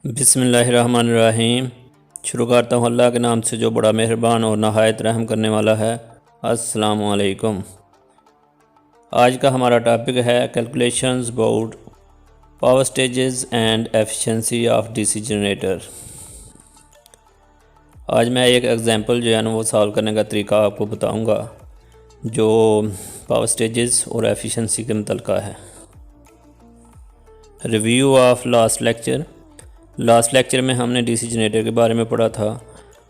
बिस्मिल्लाहिर्रहमानिर्रहीम। शुरू करता हूँ अल्लाह के नाम से जो बड़ा मेहरबान और नहायत रहम करने वाला है। अस्सलामु अलैकुम। आज का हमारा टॉपिक है calculations about power stages and efficiency of DC generator. आज मैं एक एग्जांपल जो है ना वो सॉल्व करने का तरीका आपको बताऊंगा जो पावर स्टेजेस और एफिशिएंसी के मुतल्लिक़ है। रिव्यू ऑफ लास्ट लेक्चर में हमने डीसी जनरेटर के बारे में पढ़ा था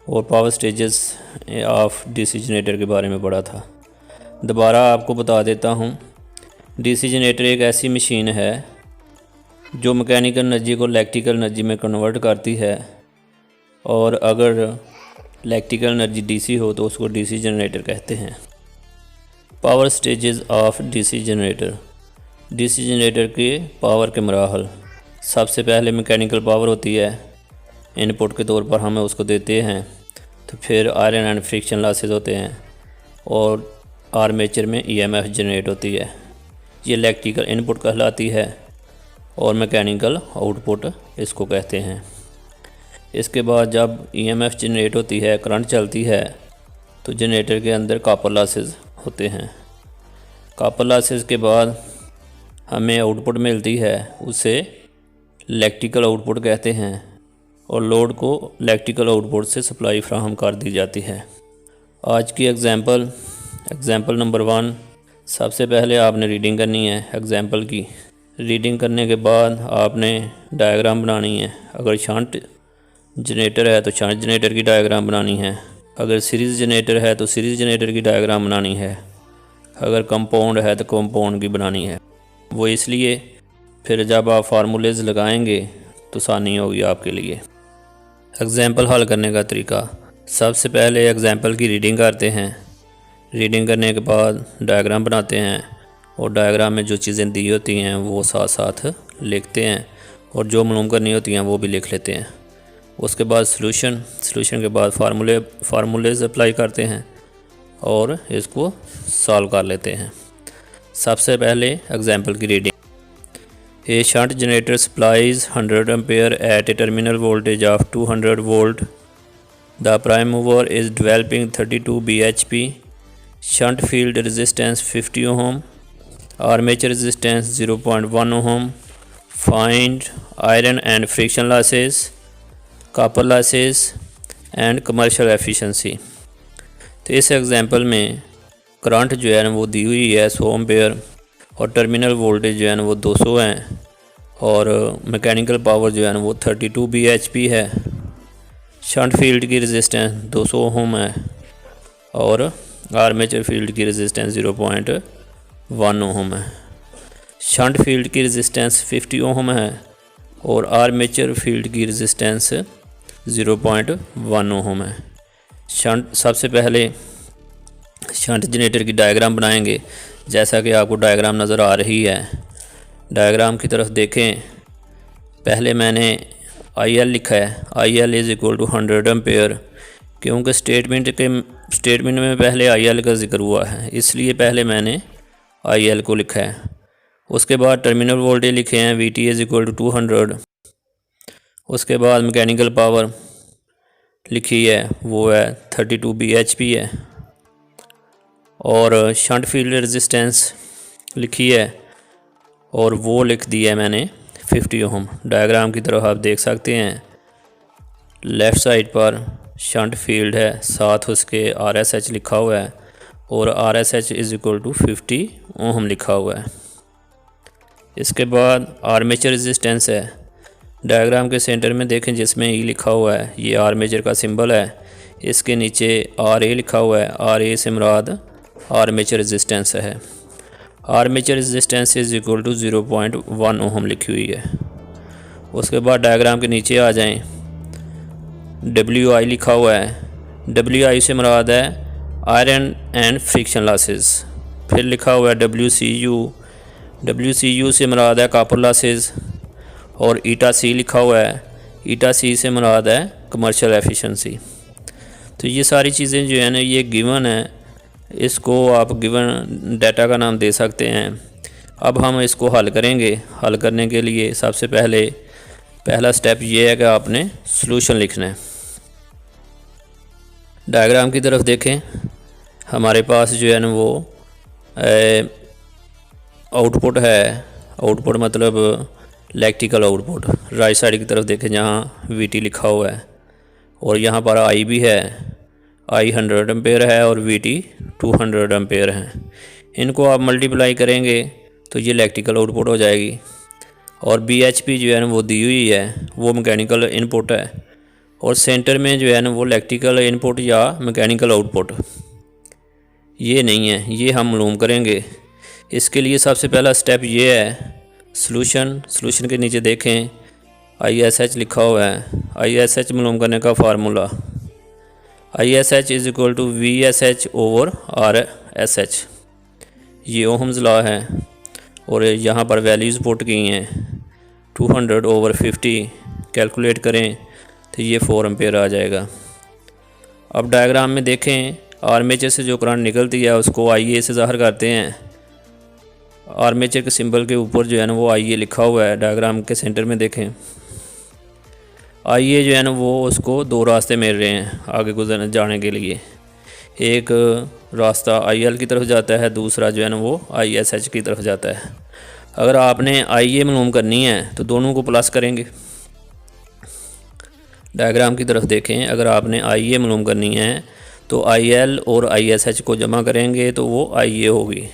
और power stages of DC generator के बारे में पढ़ा था। दोबारा आपको बता देता हूँ, डीसी जनरेटर एक ऐसी मशीन है जो मैकेनिकल एनर्जी को इलेक्ट्रिकल एनर्जी में कन्वर्ट करती है, और अगर इलेक्ट्रिकल एनर्जी डीसी हो तो उसको डीसी जनरेटर कहते हैं। Power stages of DC generator. DC generator के पावर के मराहल। सबसे पहले मैकेनिकल पावर होती है, इनपुट के तौर पर हमें उसको देते हैं। तो फिर आयरन एंड फ्रिक्शन लॉसेस होते हैं और आर्मेचर में ईएमएफ जनरेट होती है। ये इलेक्ट्रिकल इनपुट कहलाती है और मैकेनिकल आउटपुट इसको कहते हैं। इसके बाद जब ईएमएफ जनरेट होती है, करंट चलती है, तो जनरेटर के अंदर कॉपर लॉसेस होते हैं। कॉपर लॉसेस के बाद हमें आउटपुट मिलती है, उसे इलेक्ट्रिकल आउटपुट कहते हैं, और लोड को इलेक्ट्रिकल आउटपुट से सप्लाई फ्राहम कर दी जाती है। आज की एग्ज़ाम्पल नंबर 1। सबसे पहले आपने रीडिंग करनी है एग्ज़ाम्पल की। रीडिंग करने के बाद आपने डायग्राम बनानी है। अगर शंट जनरेटर है तो शंट जनरेटर की डायग्राम बनानी है। अगर सीरीज़ जनरेटर है तो सीरीज़ जनरेटर की डायग्राम बनानी है। अगर कंपाउंड है तो कंपाउंड की बनानी है। वो इसलिए फिर जब आप फार्मूलेज लगाएंगे तो आसानी होगी आपके लिए। एग्ज़ाम्पल हल करने का तरीका। सबसे पहले एग्ज़ाम्पल की रीडिंग करते हैं। रीडिंग करने के बाद डायग्राम बनाते हैं और डायग्राम में जो चीज़ें दी होती हैं वो साथ साथ लिखते हैं, और जो मालूम करनी होती हैं वो भी लिख लेते हैं। उसके बाद सॉल्यूशन के बाद फार्मूलेज अप्लाई करते हैं और इसको सॉल्व कर लेते हैं। सबसे पहले एग्ज़ाम्पल की reading. A shunt generator supplies 100 ampere at a terminal voltage of 200 volt. The prime mover is developing 32 bhp. Shunt field resistance 50 ohm. Armature resistance 0.1 ohm. Find iron and friction losses, copper losses and commercial efficiency. तो इस example में current जो है ना वो दी हुई है 100 ampere, और टर्मिनल वोल्टेज जो है ना वो 200 है, और मैकेनिकल पावर जो है ना वो 32 bhp है। शंट फील्ड की रेजिस्टेंस 200 ओम है, और आर्मेचर फील्ड की रेजिस्टेंस 0.1 ओम है। शंट फील्ड की रेजिस्टेंस 50 ओम है और आर्मेचर फील्ड की रेजिस्टेंस 0.1 ओम है। सबसे पहले शंट जनरेटर की डायग्राम बनाएंगे। जैसा कि आपको डायग्राम नज़र आ रही है, डायग्राम की तरफ देखें। पहले मैंने IL लिखा है। IL is equal to 100 ampere, क्योंकि स्टेटमेंट में पहले IL का जिक्र हुआ है, इसलिए पहले मैंने IL को लिखा है। उसके बाद टर्मिनल वोल्टेज लिखे हैं VT इज़ इक्वल टू 200। उसके बाद मैकेनिकल पावर लिखी है, वो है 32 bhp है, और शंट फील्ड रेजिस्टेंस लिखी है और वो लिख दिया है मैंने 50 ओम। डायग्राम की तरफ आप देख सकते हैं, लेफ़्ट साइड पर शंट फील्ड है, साथ उसके RSH लिखा हुआ है, और RSH इज़ इक्वल टू 50 ओम लिखा हुआ है। इसके बाद आर्मेचर रेजिस्टेंस है। डायग्राम के सेंटर में देखें जिसमें E लिखा हुआ है, ये आर्मेचर का सिंबल है। इसके नीचे RA लिखा हुआ है। RA से मुराद आर्मेचर रेजिस्टेंस है। Armature resistance is equal to 0.1 ohm लिखी हुई है। उसके बाद डायग्राम के नीचे आ जाएं, WI लिखा हुआ है। WI से मुराद है आयरन एंड फ्रिक्शन लॉसेस। फिर लिखा हुआ है WCU से मुराद है कॉपर लॉसेस, और ईटा C लिखा हुआ है। ईटा C से मुराद है कमर्शियल एफिशिएंसी। तो ये सारी चीज़ें जो है ना ये गिवन है, इसको आप गिवन डाटा का नाम दे सकते हैं। अब हम इसको हल करेंगे। हल करने के लिए सबसे पहले पहला स्टेप ये है कि आपने सॉल्यूशन लिखना है। डायग्राम की तरफ देखें, हमारे पास जो है ना वो आउटपुट है। आउटपुट मतलब इलेक्ट्रिकल आउटपुट। राइट साइड की तरफ देखें जहाँ VT लिखा हुआ है, और यहाँ पर I भी है। I 100 एम्पेयर है और VT 200 एम्पेयर है। इनको आप मल्टीप्लाई करेंगे तो ये इलेक्ट्रिकल आउटपुट हो जाएगी। और BHP जो है ना वो दी हुई है, वो मैकेनिकल इनपुट है। और सेंटर में जो है ना वो इलेक्ट्रिकल इनपुट या मैकेनिकल आउटपुट ये नहीं है, ये हम मालूम करेंगे। इसके लिए सबसे पहला स्टेप ये है सॉल्यूशन। सॉल्यूशन के नीचे देखें ISH लिखा हुआ है। ISH मालूम करने का formula ISH is equal to VSH over RSH, ये ओहम्स लॉ है। और यहाँ पर वैल्यूज़ पुट की हैं। 200 ओवर 50 कैलकुलेट करें तो ये 4 एम्पेयर आ जाएगा। अब डायग्राम में देखें, आर्मेचर से जो करंट निकलती है उसको IA से ज़ाहिर करते हैं। आर्मेचर के सिंबल के ऊपर जो है ना वो IA लिखा हुआ है। डायग्राम के सेंटर में देखें, IA जो है ना वो उसको दो रास्ते मिल रहे हैं आगे गुजरने जाने के लिए। एक रास्ता IL की तरफ जाता है, दूसरा जो है ना वो ISH की तरफ जाता है। अगर आपने IA मालूम करनी है तो दोनों को प्लस करेंगे। डायग्राम की तरफ देखें, अगर आपने IA मालूम करनी है तो IL और ISH को जमा करेंगे तो वो IA होगी।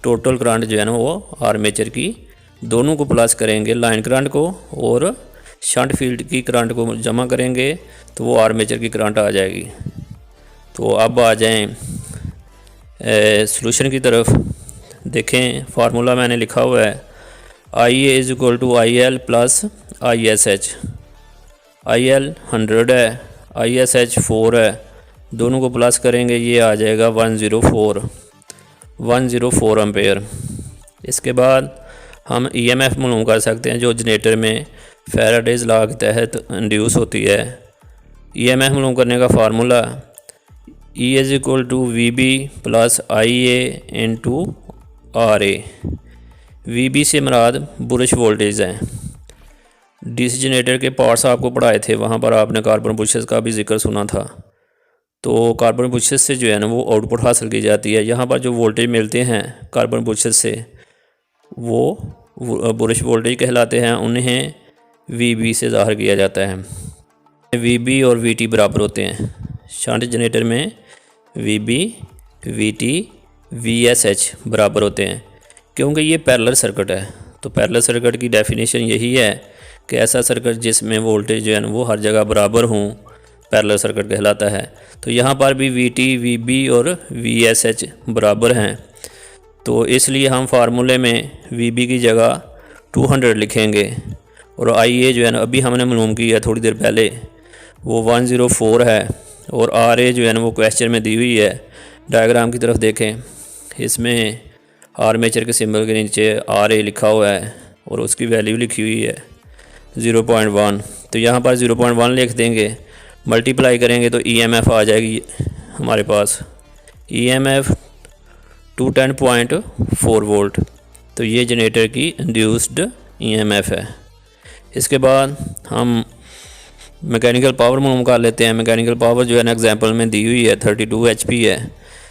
टोटल करंट जो है ना वो आर्मेचर की, दोनों को प्लस करेंगे, लाइन करंट को और शंट फील्ड की करंट को जमा करेंगे तो वो आर्मेचर की करंट आ जाएगी। तो अब आ जाएं सॉल्यूशन की तरफ। देखें फार्मूला मैंने लिखा हुआ है IA is equal to IL plus ISH। IL 100 है, ISH 4 है, दोनों को प्लस करेंगे ये आ जाएगा 104 एम्पेयर। इसके बाद हम EMF मालूम कर सकते हैं जो जनरेटर में फैराडेज लॉ के तहत इंड्यूस होती है। EMF मालूम करने का formula E is equal to VB plus IA into RA। VB से मुराद बुरश वोल्टेज है। DC जनरेटर के पार्ट्स आपको पढ़ाए थे, वहाँ पर आपने कार्बन बुशेस का भी जिक्र सुना था। तो कार्बन बुशेस से जो है ना वो आउटपुट हासिल की जाती है। यहाँ पर जो वोल्टेज मिलते हैं कार्बन बुशेस से वो बुरश वोल्टेज कहलाते हैं, उन्हें VB से ज़ाहिर किया जाता है। VB और VT बराबर होते हैं। शंट जनरेटर में VB, VT, VSH बराबर होते हैं क्योंकि ये पैरेलल सर्किट है। तो पैरेलल सर्किट की डेफिनेशन यही है कि ऐसा सर्किट जिसमें वोल्टेज जो है ना वो हर जगह बराबर हों, पैरेलल सर्किट कहलाता है। तो यहाँ पर भी VT, VB और VSH बराबर हैं, तो इसलिए हम फार्मूले में VB की जगह 200 लिखेंगे। और IA जो है ना अभी हमने मालूम किया थोड़ी देर पहले, वो 104 है। और RA जो है ना वो क्वेश्चन में दी हुई है। डायग्राम की तरफ देखें, इसमें आर्मेचर के सिंबल के नीचे RA लिखा हुआ है और उसकी वैल्यू लिखी हुई है 0.1। तो यहाँ पर 0.1 लिख देंगे, मल्टीप्लाई करेंगे तो EMF आ जाएगी हमारे पास, EMF 210.4 वोल्ट। तो ये जनरेटर की इंड्यूस्ड EMF है। इसके बाद हम मैकेनिकल पावर मालूम कर लेते हैं। मैकेनिकल पावर जो है ना एग्जांपल में दी हुई है 32 HP है।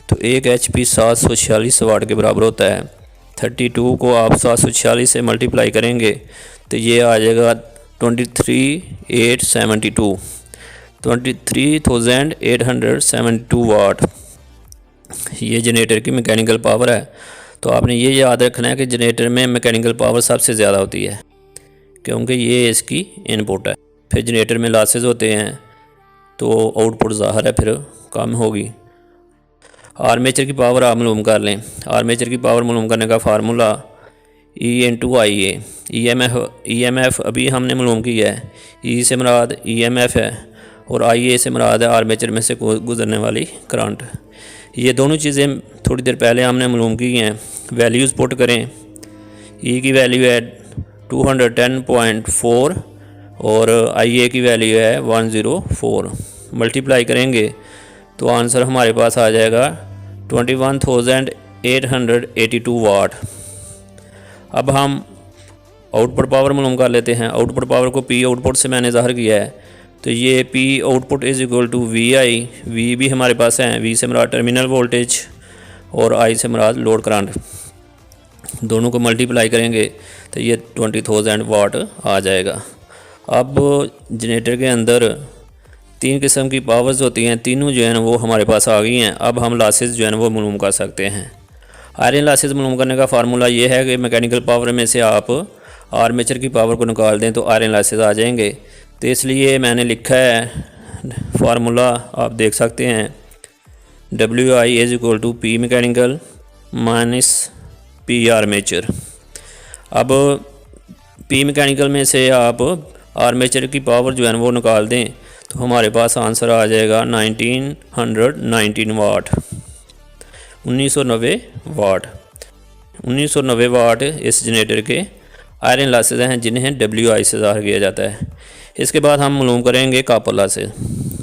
तो 1 HP 746 वाट के बराबर होता है। 32 को आप 746 से मल्टीप्लाई करेंगे तो ये आ जाएगा 23,872 वाट। ये जनरेटर की मैकेनिकल पावर है। तो आपने ये याद रखना है कि जनरेटर में मैकेनिकल पावर सबसे ज़्यादा होती है क्योंकि ये इसकी इनपुट है। फिर जनरेटर में लॉसेस होते हैं तो आउटपुट ज़ाहिर है फिर कम होगी। आर्मेचर की पावर आप मालूम कर लें। आर्मेचर की पावर मालूम करने का formula E into IA। EMF अभी हमने मालूम किया है। E से मुराद EMF है और IA से मुराद है आर्मेचर में से गुजरने वाली करंट। ये दोनों चीज़ें थोड़ी देर पहले हमने मालूम की हैं। वैल्यूज़ पुट करें। E की वैल्यू है 210.4 और IA की वैल्यू है 104। मल्टीप्लाई करेंगे तो आंसर हमारे पास आ जाएगा 21,882 वाट। अब हम आउटपुट पावर मालूम कर लेते हैं। आउटपुट पावर को पी आउटपुट से मैंने ज़ाहिर किया है, तो ये P output is equal to V I. V भी हमारे पास है, वी से मुराद टर्मिनल वोल्टेज और आई से मुराद लोड करंट। दोनों को मल्टीप्लाई करेंगे तो ये 20,000 वाट आ जाएगा। अब जनरेटर के अंदर 3 किस्म की पावर्स होती हैं, तीनों जो है ना वो हमारे पास आ गई हैं। अब हम लॉसेस जो है ना वो मालूम कर सकते हैं। आयरन लॉसेस मालूम करने का फार्मूला ये है कि मैकेनिकल पावर में से आप आर्मेचर की पावर को निकाल दें तो आयरन लॉसेस आ जाएंगे। तो इसलिए मैंने लिखा है फार्मूला, आप देख सकते हैं, WI is equal to P mechanical minus P armature. अब पी मैकेनिकल में से आप आर्मेचर की पावर जो है ना वो निकाल दें तो हमारे पास आंसर आ जाएगा 1919 वाट, 1990 वाट। 1990 वाट इस जनरेटर के आयरन लॉसेस हैं जिन्हें WI से ज़ाहिर किया जाता है। इसके बाद हम मालूम करेंगे कॉपर लॉसेस।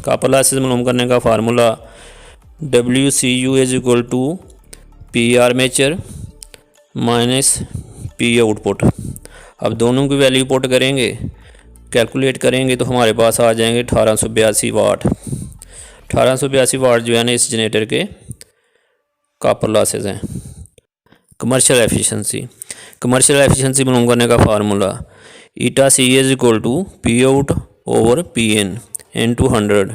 कॉपर लॉसेस मालूम करने का formula WCU is equal to P armature minus P output. अब दोनों की वैल्यू पुट करेंगे, कैलकुलेट करेंगे तो हमारे पास आ जाएंगे 1882 वाट। 1882 वाट जो है ना इस जनरेटर के कॉपर लॉसेस हैं। Commercial efficiency. कमर्शियल एफिशिएंसी मालूम करने का formula eta C is equal to P out over P in in 200।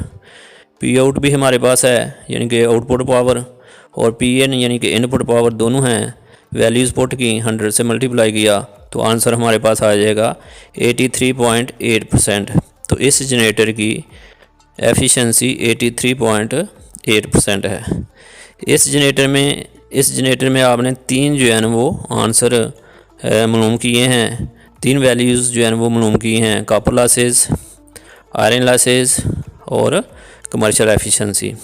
P out भी हमारे पास है यानी कि आउटपुट पावर, और पी इन यानी कि इनपुट पावर दोनों हैं। वैल्यूज़ पुट की 100 से मल्टीप्लाई किया तो आंसर हमारे पास आ जाएगा 83.8%। तो इस जनरेटर की एफिशिएंसी 83.8% है। इस जनरेटर में आपने 3 जो है ना वो आंसर मालूम किए हैं, 3 वैल्यूज़ जो है ना वो मालूम की हैं, कॉपर लॉसेस, आयरन लॉसेस और कमर्शियल एफिशिएंसी।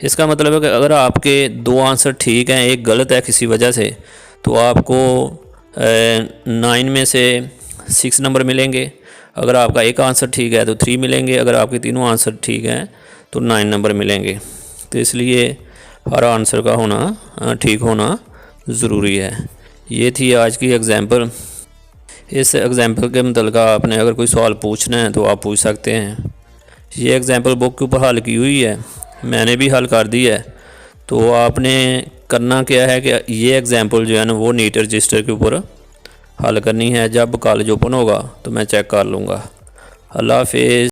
इसका मतलब है कि अगर आपके 2 आंसर ठीक हैं, एक गलत है किसी वजह से, तो आपको 9 में से 6 नंबर मिलेंगे। अगर आपका एक आंसर ठीक है तो 3 मिलेंगे। अगर आपके तीनों आंसर ठीक हैं तो 9 नंबर मिलेंगे। तो इसलिए हर आंसर का होना ठीक होना ज़रूरी है। ये थी आज की एग्ज़ाम्पल। इस एग्ज़ाम्पल के मतलब आपने अगर कोई सवाल पूछना है तो आप पूछ सकते हैं। ये एग्ज़ाम्पल बुक के ऊपर हल की हुई है, मैंने भी हल कर दी है। तो आपने करना क्या है कि ये एग्ज़ाम्पल जो है ना वो नीट रजिस्टर के ऊपर हल करनी है। जब कॉलेज ओपन होगा तो मैं चेक कर लूँगा। अल्लाह हाफिज़।